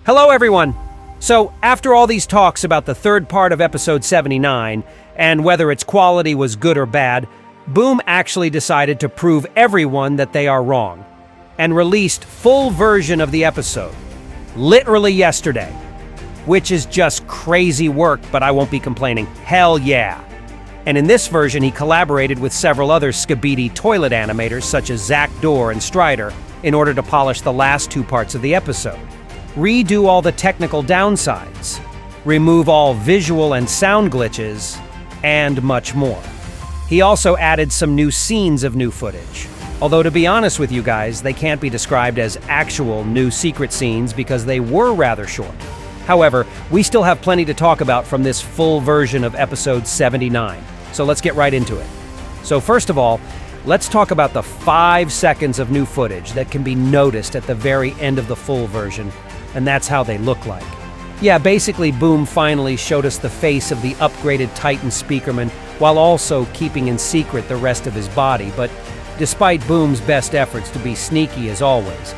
Hello, everyone! So, after all these talks about the third part of episode 79, and whether its quality was good or bad, Boom actually decided to prove everyone that they are wrong, and released full version of the episode, literally yesterday, which is just crazy work, but I won't be complaining. Hell yeah! And in this version, he collaborated with several other SpeakerMan animators such as Zach Dorr and Strider in order to polish the last two parts of the episode, redo all the technical downsides, remove all visual and sound glitches, and much more. He also added some new scenes of new footage. Although to be honest with you guys, they can't be described as actual new secret scenes because they were rather short. However, we still have plenty to talk about from this full version of episode 79. So let's get right into it. So first of all, let's talk about the 5 seconds of new footage that can be noticed at the very end of the full version, and that's how they look like. Yeah, basically Boom finally showed us the face of the upgraded Titan Speakerman while also keeping in secret the rest of his body, but despite Boom's best efforts to be sneaky as always,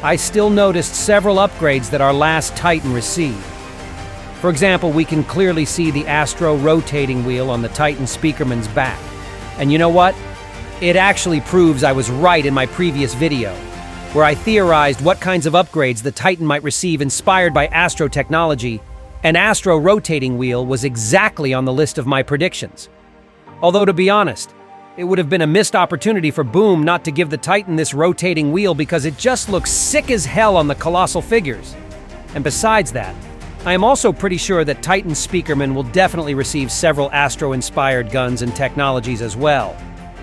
I still noticed several upgrades that our last Titan received. For example, we can clearly see the Astro rotating wheel on the Titan Speakerman's back. And you know what? It actually proves I was right in my previous video, where I theorized what kinds of upgrades the Titan might receive inspired by Astro technology. An Astro rotating wheel was exactly on the list of my predictions. Although to be honest, it would have been a missed opportunity for Boom not to give the Titan this rotating wheel because it just looks sick as hell on the colossal figures. And besides that, I am also pretty sure that Titan Speakerman will definitely receive several Astro-inspired guns and technologies as well.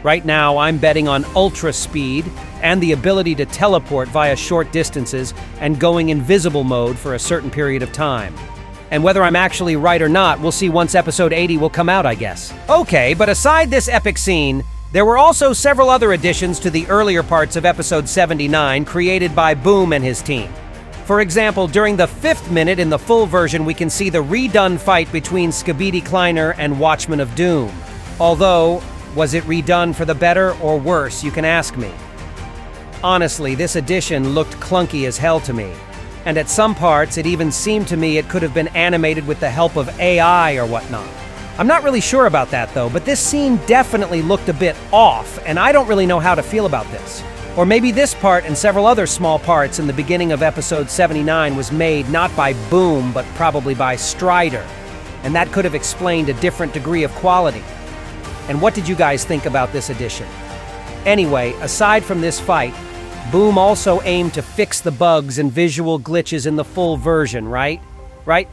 Right now, I'm betting on ultra speed and the ability to teleport via short distances and going invisible mode for a certain period of time. And whether I'm actually right or not, we'll see once episode 80 will come out, I guess. Okay, but aside this epic scene, there were also several other additions to the earlier parts of episode 79 created by Boom and his team. For example, during the 5th minute in the full version, we can see the redone fight between Skibidi Kleiner and Watchman of Doom. Although, was it redone for the better or worse, you can ask me. Honestly, this edition looked clunky as hell to me. And at some parts, it even seemed to me it could have been animated with the help of AI or whatnot. I'm not really sure about that though, but this scene definitely looked a bit off, and I don't really know how to feel about this. Or maybe this part and several other small parts in the beginning of episode 79 was made not by Boom, but probably by Strider. And that could have explained a different degree of quality. And what did you guys think about this edition? Anyway, aside from this fight, Boom also aimed to fix the bugs and visual glitches in the full version, right? Right?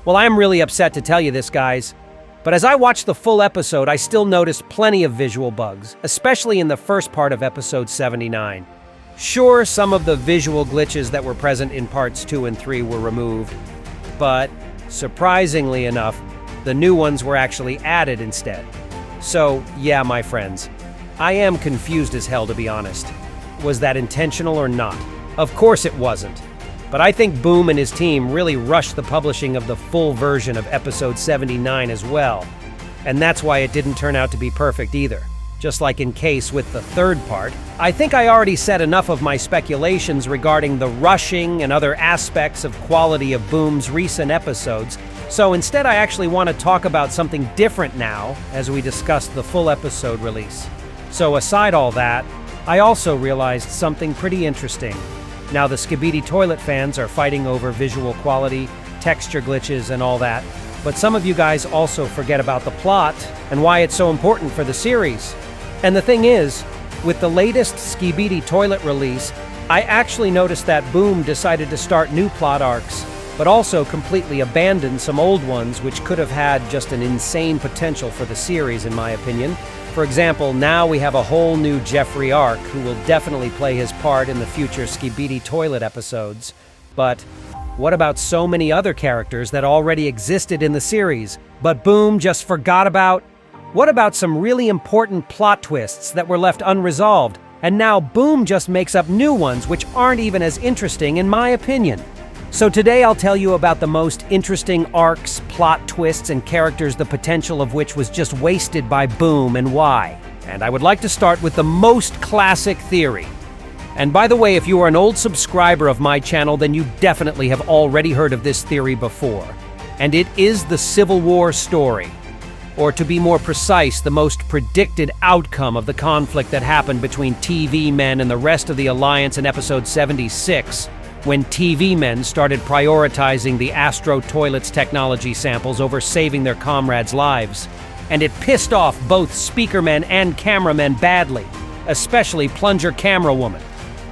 Well, I'm really upset to tell you this, guys. But as I watched the full episode, I still noticed plenty of visual bugs, especially in the first part of episode 79. Sure, some of the visual glitches that were present in parts 2 and 3 were removed, but surprisingly enough, the new ones were actually added instead. So, yeah, my friends, I am confused as hell, to be honest. Was that intentional or not? Of course it wasn't. But I think Boom and his team really rushed the publishing of the full version of episode 79 as well. And that's why it didn't turn out to be perfect either. Just like in case with the third part, I think I already said enough of my speculations regarding the rushing and other aspects of quality of Boom's recent episodes. So instead, I actually want to talk about something different now as we discuss the full episode release. So aside all that, I also realized something pretty interesting. Now the ISOTOILET fans are fighting over visual quality, texture glitches, and all that, but some of you guys also forget about the plot and why it's so important for the series. And the thing is, with the latest ISOTOILET release, I actually noticed that Boom decided to start new plot arcs, but also completely abandoned some old ones which could have had just an insane potential for the series, in my opinion. For example, now we have a whole new Jeffrey arc who will definitely play his part in the future ISOTOILET episodes. But what about so many other characters that already existed in the series, but Boom just forgot about? What about some really important plot twists that were left unresolved, and now Boom just makes up new ones which aren't even as interesting in my opinion? So today I'll tell you about the most interesting arcs, plot twists, and characters the potential of which was just wasted by Boom and why. And I would like to start with the most classic theory. And by the way, if you are an old subscriber of my channel, then you definitely have already heard of this theory before. And it is the Civil War story. Or to be more precise, the most predicted outcome of the conflict that happened between TV men and the rest of the Alliance in episode 76, when TV men started prioritizing the ISOTOILET's technology samples over saving their comrades' lives. And it pissed off both Speakermen and cameramen badly, especially Plunger Camera Woman.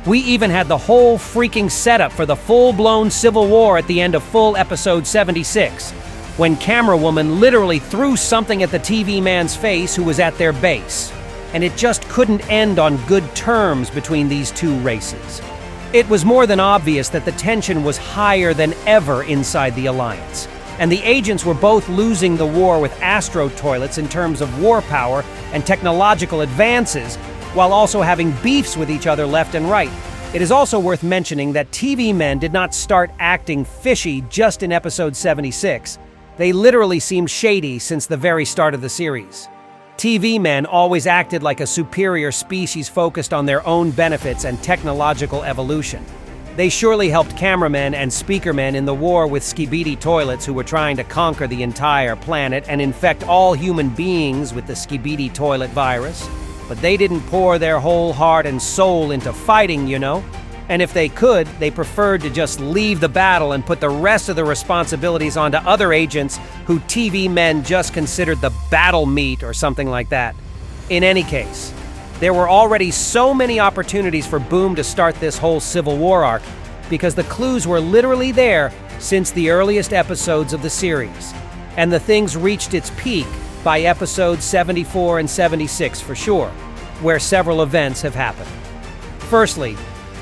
We even had the whole freaking setup for the full-blown Civil War at the end of full episode 76, when Camera Woman literally threw something at the TV man's face who was at their base. And it just couldn't end on good terms between these two races. It was more than obvious that the tension was higher than ever inside the Alliance, and the agents were both losing the war with ISOTOILETs in terms of war power and technological advances, while also having beefs with each other left and right. It is also worth mentioning that TV men did not start acting fishy just in episode 76. They literally seemed shady since the very start of the series. TV men always acted like a superior species focused on their own benefits and technological evolution. They surely helped cameramen and speakermen in the war with skibidi toilets who were trying to conquer the entire planet and infect all human beings with the skibidi toilet virus. But they didn't pour their whole heart and soul into fighting, you know? And if they could, they preferred to just leave the battle and put the rest of the responsibilities onto other agents who TV men just considered the battle meat or something like that. In any case, there were already so many opportunities for Boom to start this whole Civil War arc because the clues were literally there since the earliest episodes of the series. And the things reached its peak by episodes 74 and 76 for sure, where several events have happened. Firstly,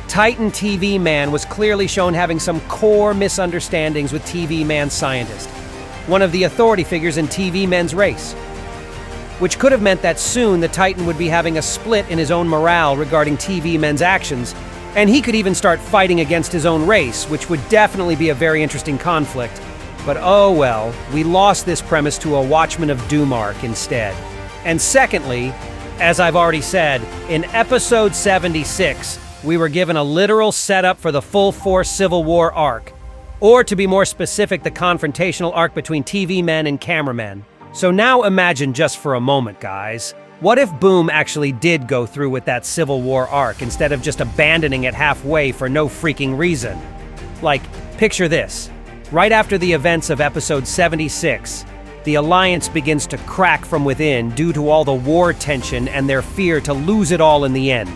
Titan TV Man was clearly shown having some core misunderstandings with TV Man's scientist, one of the authority figures in TV Men's race, which could have meant that soon the Titan would be having a split in his own morale regarding TV Men's actions, and he could even start fighting against his own race, which would definitely be a very interesting conflict. But oh well, we lost this premise to a Watchman of Doom arc instead. And secondly, as I've already said, in episode 76, we were given a literal setup for the full force Civil War arc. Or to be more specific, the confrontational arc between TV men and cameramen. So now imagine just for a moment, guys. What if Boom actually did go through with that Civil War arc instead of just abandoning it halfway for no freaking reason? Like, picture this. Right after the events of episode 76, the Alliance begins to crack from within due to all the war tension and their fear to lose it all in the end.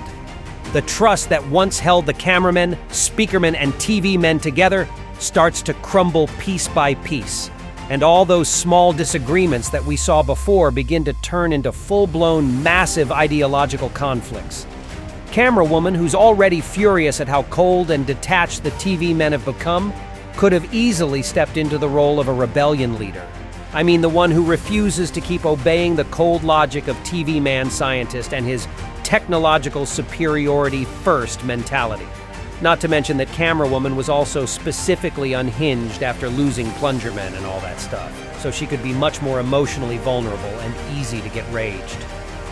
The trust that once held the cameramen, speakermen, and TV men together starts to crumble piece by piece, and all those small disagreements that we saw before begin to turn into full-blown, massive ideological conflicts. Camera Woman, who's already furious at how cold and detached the TV men have become, could have easily stepped into the role of a rebellion leader. I mean, the one who refuses to keep obeying the cold logic of TV Man scientist and his technological superiority first mentality. Not to mention that Camera Woman was also specifically unhinged after losing Plungermen and all that stuff, so she could be much more emotionally vulnerable and easy to get raged.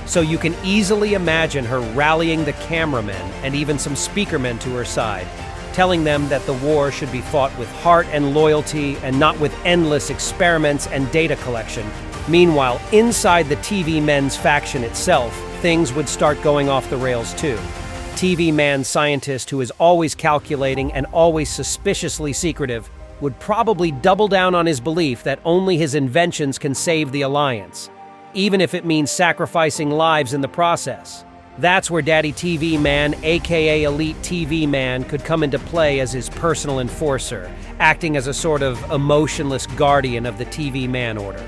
So you can easily imagine her rallying the cameramen and even some speakermen to her side, telling them that the war should be fought with heart and loyalty and not with endless experiments and data collection. Meanwhile, inside the TV Men's faction itself, things would start going off the rails too. TV Man scientist, who is always calculating and always suspiciously secretive, would probably double down on his belief that only his inventions can save the Alliance, even if it means sacrificing lives in the process. That's where Daddy TV Man, aka Elite TV Man, could come into play as his personal enforcer, acting as a sort of emotionless guardian of the TV Man order.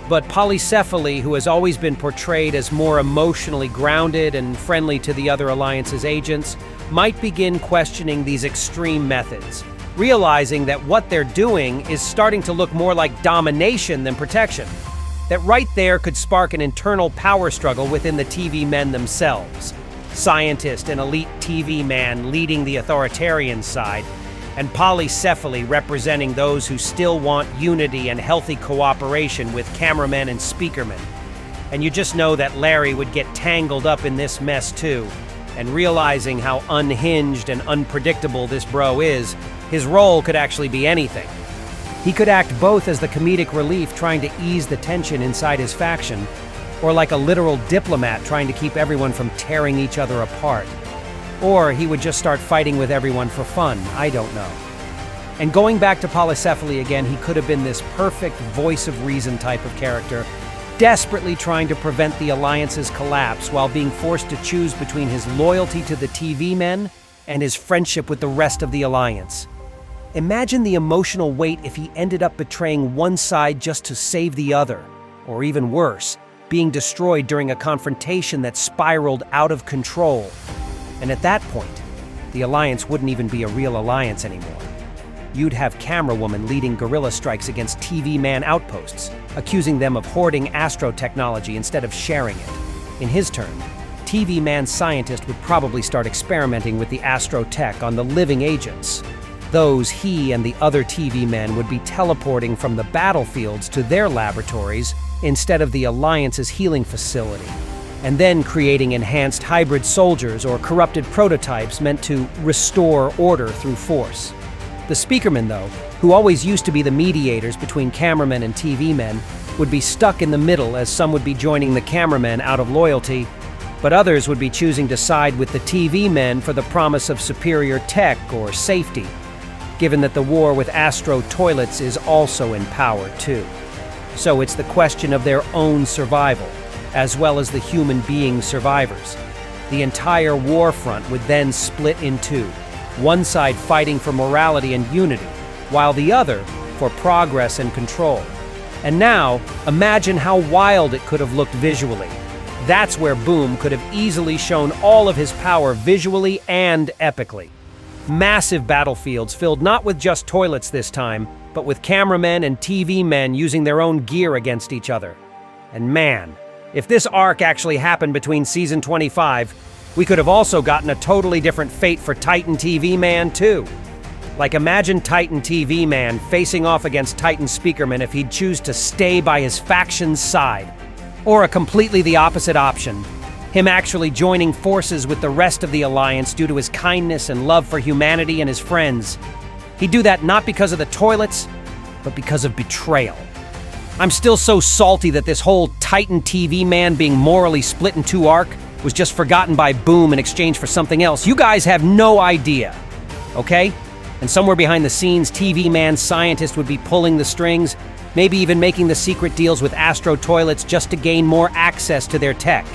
But Polycephaly, who has always been portrayed as more emotionally grounded and friendly to the other Alliance's agents, might begin questioning these extreme methods, realizing that what they're doing is starting to look more like domination than protection. That right there could spark an internal power struggle within the TV men themselves. Scientist and Elite TV Man leading the authoritarian side, and Polycephaly representing those who still want unity and healthy cooperation with cameramen and speakermen. And you just know that Larry would get tangled up in this mess too. And realizing how unhinged and unpredictable this bro is, his role could actually be anything. He could act both as the comedic relief trying to ease the tension inside his faction, or like a literal diplomat trying to keep everyone from tearing each other apart. Or he would just start fighting with everyone for fun, I don't know. And going back to polycephaly again, he could have been this perfect voice of reason type of character, desperately trying to prevent the Alliance's collapse while being forced to choose between his loyalty to the TV men and his friendship with the rest of the Alliance. Imagine the emotional weight if he ended up betraying one side just to save the other, or even worse, being destroyed during a confrontation that spiraled out of control. And at that point, the Alliance wouldn't even be a real alliance anymore. You'd have Camera Woman leading guerrilla strikes against TV Man outposts, accusing them of hoarding astro technology instead of sharing it. In his turn, TV Man scientist would probably start experimenting with the astro tech on the living agents. Those he and the other TV men would be teleporting from the battlefields to their laboratories instead of the Alliance's healing facility, and then creating enhanced hybrid soldiers or corrupted prototypes meant to restore order through force. The Speakerman, though, who always used to be the mediators between cameramen and TV men, would be stuck in the middle, as some would be joining the cameramen out of loyalty, but others would be choosing to side with the TV men for the promise of superior tech or safety, given that the war with Astro Toilets is also in power too. So it's the question of their own survival, as well as the human being survivors. The entire war front would then split in two, one side fighting for morality and unity, while the other for progress and control. And now, imagine how wild it could have looked visually. That's where Boom could have easily shown all of his power visually and epically. Massive battlefields filled not with just toilets this time, but with cameramen and TV men using their own gear against each other. And man, if this arc actually happened between Season 25, we could have also gotten a totally different fate for Titan TV Man too. Like, imagine Titan TV Man facing off against Titan Speakerman if he'd choose to stay by his faction's side. Or a completely the opposite option, him actually joining forces with the rest of the Alliance due to his kindness and love for humanity and his friends. He'd do that not because of the toilets, but because of betrayal. I'm still so salty that this whole Titan TV Man being morally split in two arc was just forgotten by Boom in exchange for something else. You guys have no idea, okay? And somewhere behind the scenes, TV Man scientist would be pulling the strings, maybe even making the secret deals with Astro Toilets just to gain more access to their tech.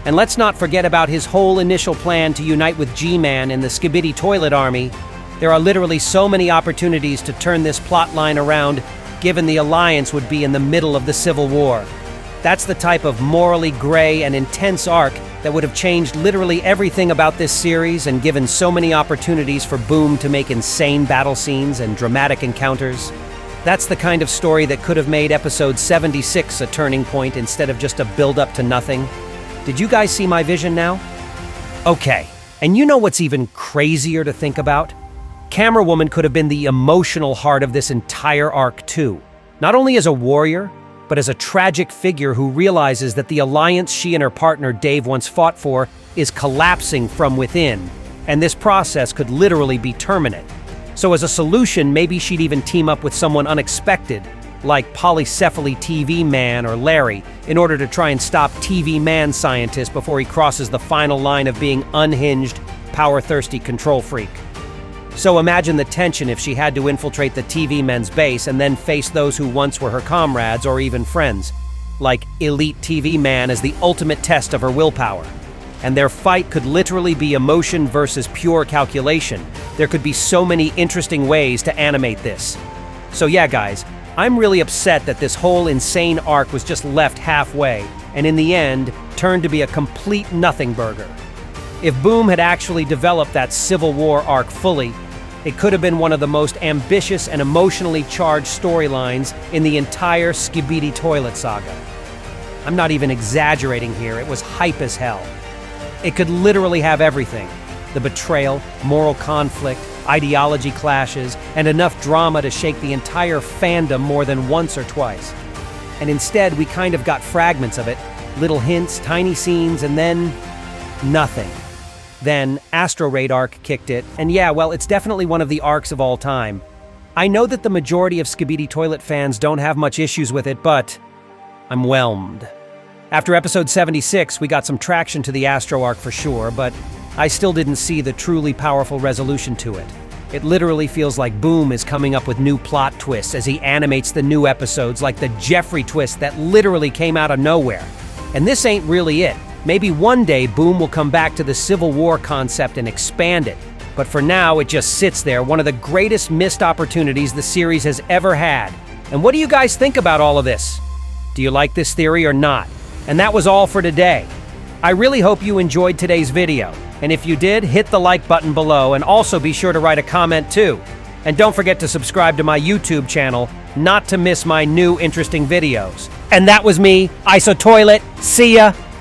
And let's not forget about his whole initial plan to unite with G-Man and the Skibidi Toilet Army. There are literally so many opportunities to turn this plotline around, given the Alliance would be in the middle of the Civil War. That's the type of morally gray and intense arc that would have changed literally everything about this series and given so many opportunities for Boom to make insane battle scenes and dramatic encounters. That's the kind of story that could have made episode 76 a turning point instead of just a build-up to nothing. Did you guys see my vision now? Okay, and you know what's even crazier to think about? Camera Woman could have been the emotional heart of this entire arc too. Not only as a warrior, but as a tragic figure who realizes that the alliance she and her partner Dave once fought for is collapsing from within, and this process could literally be terminate. So as a solution, maybe she'd even team up with someone unexpected, like Polycephaly TV Man or Larry, in order to try and stop TV Man scientist before he crosses the final line of being unhinged, power-thirsty control freak. So imagine the tension if she had to infiltrate the TV Men's base and then face those who once were her comrades or even friends, like Elite TV Man as the ultimate test of her willpower. And their fight could literally be emotion versus pure calculation. There could be so many interesting ways to animate this. So yeah, guys, I'm really upset that this whole insane arc was just left halfway, and in the end, turned to be a complete nothing burger. If Boom had actually developed that Civil War arc fully, it could have been one of the most ambitious and emotionally charged storylines in the entire Skibidi Toilet saga. I'm not even exaggerating here, it was hype as hell. It could literally have everything: the betrayal, moral conflict, ideology clashes, and enough drama to shake the entire fandom more than once or twice. And instead, we kind of got fragments of it, little hints, tiny scenes, and then nothing. Then Astro Raid arc kicked it, and yeah, well, it's definitely one of the arcs of all time. I know that the majority of Skibidi Toilet fans don't have much issues with it, but I'm whelmed. After episode 76, we got some traction to the Astro arc for sure, but I still didn't see the truly powerful resolution to it. It literally feels like Boom is coming up with new plot twists as he animates the new episodes, like the Jeffrey twist that literally came out of nowhere. And this ain't really it. Maybe one day Boom will come back to the Civil War concept and expand it. But for now, it just sits there, one of the greatest missed opportunities the series has ever had. And what do you guys think about all of this? Do you like this theory or not? And that was all for today. I really hope you enjoyed today's video. And if you did, hit the like button below, and also be sure to write a comment too. And don't forget to subscribe to my YouTube channel, not to miss my new interesting videos. And that was me, ISOTOILET. See ya!